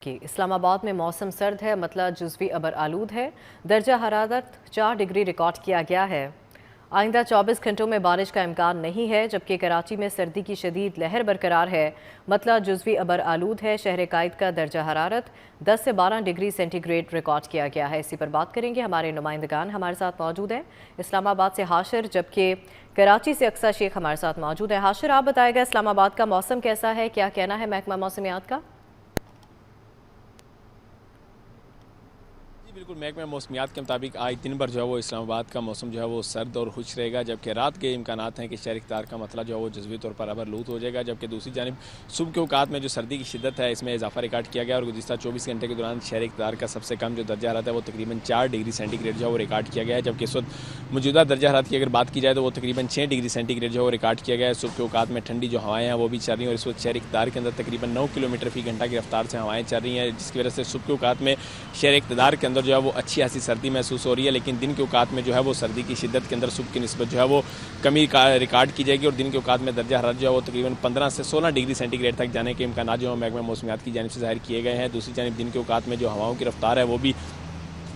कि इस्लामाबाद में मौसम सर्द है, मतलब जुज़वी अबर आलूद है। दर्जा हरारत 4 डिग्री रिकॉर्ड किया गया है। आइंदा 24 घंटों में बारिश का इम्कान नहीं है, जबकि कराची में सर्दी की शदीद लहर बरकरार है, मतलब जुज़वी अबर आलूद है। शहर कायद का दर्जा हरारत 10 से 12 डिग्री सेंटीग्रेड रिकॉर्ड किया गया है। इसी पर बात करेंगे, हमारे नुमाइंदगान हमारे साथ मौजूद हैं। इस्लामाबाद से हाशिर, जबकि कराची से अक्सा शेख हमारे साथ मौजूद है। हाशिर, आप बताएगा इस्लामाबाद का मौसम कैसा है, क्या कहना है महकमा मौसमियात का? बिल्कुल, महकमा मौसमियात के मुताबिक आज दिन भर जो है वो इस्लामाबाद का मौसम जो है वो सर्द और खुश रहेगा, जबकि रात के इम्कानात हैं कि शहर इफ्तार का मतला जो है वो जज़वी तौर पर आबरलूद हो जाएगा। जबकि दूसरी जानिब सुबह के औकात में जो सर्दी की शिद्दत है, इसमें इजाफा रिकॉर्ड किया गया और गुज़िश्ता 24 घंटे के दौरान शहर इफ्तार का सबसे कम जो दर्जा हरारत है वो तकरीबन 4 डिग्री सेंटीग्रेड जो है वो रिकॉर्ड किया गया है। जबकि इस वक्त मौजूदा दर्जा हरारत की अगर बात की जाए तो वो तकरीबन 6 डिग्री सेंटीग्रेड जो है वो रिकॉर्ड किया गया है। सुबह के औकात में ठंडी जो हवाएँ हैं वो भी चल रही हैं और इस वक्त शहर इफ्तार के अंदर तकरीबन 9 किलोमीटर फी घंटा की रफ्तार से हवाएँ चल रही हैं, जिसकी वजह से सुबह के औकात में शहर इक़्तिदार के अंदर जो है वो अच्छी खासी सर्दी महसूस हो रही है। लेकिन दिन के औकात में जो है वो सर्दी की शिद्दत के अंदर सुबह की निस्बत जो है वो कमी रिकॉर्ड की जाएगी और दिन के औकात में दर्जा हरारत जो है वो तकरीबन 15 से 16 डिग्री सेंटीग्रेड तक जाने के इम्कान जो है महकमा मौसमियात की जानिब से जाहिर किए गए हैं। दूसरी जानिब दिन के औकात में जो हवाओं की रफ्तार है वो भी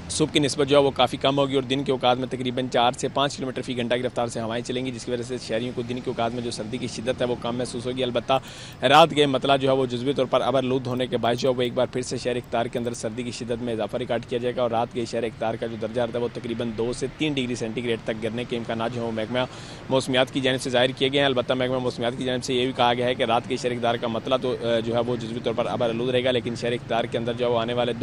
सुबह की निस्बत जो है वो काफ़ी कम होगी और दिन के औकात में तकरीबन 4 से 5 किलोमीटर फी घंटा की रफ्तार से हवाएं चलेंगी, जिसकी वजह से शहरियों को दिन के औकात में जो सर्दी की शिद्दत है वो कम महसूस होगी। अलबत्ता रात के मतला जो है वो जुज़वी तौर पर आबरलूद होने के बाद जो है वो एक बार फिर से शहर इफ्तार के अंदर सर्दी की शिद्दत में इजाफा रिकॉर्ड किया जाएगा और रात के शहर इफ्तार का जो दर्जा रहता है वो तकरीबन 2 से 3 डिग्री सेंटीग्रेड तक गिरने के इम्कान जो है वो महकमा मौसमियात की जानिब से जाहिर किए गए हैं। अलबत्ता महकमा मौसमियात की जानिब से ये भी कहा गया है कि रात के शहर इफ्तार का मतला तो जो है वो जुज़वी तौर पर आबरलूद रहेगा, लेकिन शहर इफ्तार के अंदर जो है वो आने वाले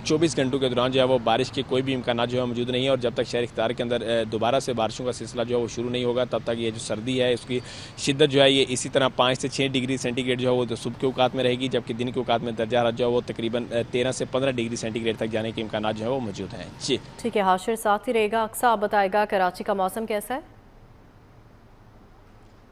24 घंटों के दौरान जो है वो बारिश के कोई भी इम्कान जो है मौजूद नहीं है और जब तक शहर इफ्तार के अंदर दोबारा से बारिशों का सिलसिला जो है वो शुरू नहीं होगा तब तक ये जो सर्दी है उसकी शिद्दत जो है ये इसी तरह 5 से 6 डिग्री सेंटीग्रेड जो है वो सुबह के औकात में रहेगी, जबकि दिन के औकात में दर्जा हरारत जो है वो तकरीबन 13 से 15 डिग्री सेंटीग्रेड तक जाने के इम्कान जो है वो मौजूद हैं। जी ठीक है, हाशिर साथ ही रहेगा। अक्सा, आप बताएगा कराची का मौसम कैसा है?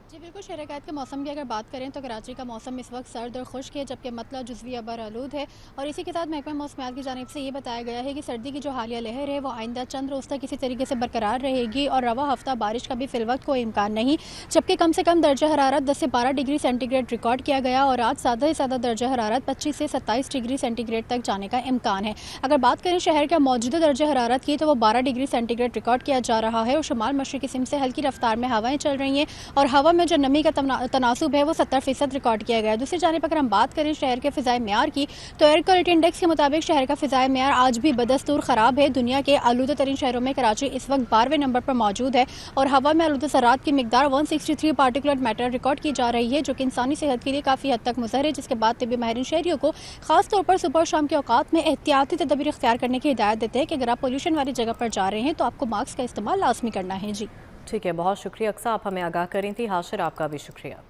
जी बिल्कुल, शहर कायद के मौसम की अगर बात करें तो कराची का मौसम इस वक्त सर्द और खुश्क है, जबकि मतला जुज़वी अबर आलूद है और इसी के साथ महकमा मौसमियात की जानिब से ये बताया गया है कि सर्दी की जो हालिया लहर है वो आइंदा चंद रोज़ तक किसी तरीके से बरकरार रहेगी और रवा हफ्ता बारिश का भी फिलवक्त कोई इम्कान नहीं, जबकि कम से कम दर्जा हरारत 10 से 12 डिग्री सेंटीग्रेड रिकॉर्ड किया गया और आज ज़्यादा से ज़्यादा दर्जा हरारत 25 से 27 डिग्री सेंटीग्रेड तक जाने का इम्कान है। अगर बात करें शहर का मौजूदा दर्जा हरारत की तो वो 12 डिग्री सेंटीग्रेड रिकॉर्ड किया जा रहा है और शुमाल मशरक़ी सिम से हल्की रफ्तार में हवाएं चल रही हैं और हवा में जो नमी का तनासुब है वो 70% रिकॉर्ड किया गया है। दूसरी जानिब अगर हम बात करें शहर के फ़िज़ाए मेयार की तो एयर क्वालिटी इंडेक्स के मुताबिक शहर का फ़िज़ाए मेयार आज भी बदस्तूर ख़राब है। दुनिया के आलूदा तरीन शहरों में कराची इस वक्त 12वें नंबर पर मौजूद है और हवा में आलूदा ज़रात की मिकदार 163 पार्टिकुलर मैटर रिकॉर्ड की जा रही है, जो कि इंसानी सेहत के लिए काफ़ी हद तक मुज़र है, जिसके बाद तिब्बी माहिरीन शहरियों को खास तौर पर सुबह और शाम के औकात में एहतियाती तदबीर इख्तियार करने की हिदायत देते हैं कि अगर आप पोल्यूशन वाली जगह पर जा रहे हैं तो आपको मास्क का इस्तेमाल लाजमी करना है। जी ठीक है, बहुत शुक्रिया अक्सा, आप हमें आगाह करी थी। हाशिर, आपका भी शुक्रिया।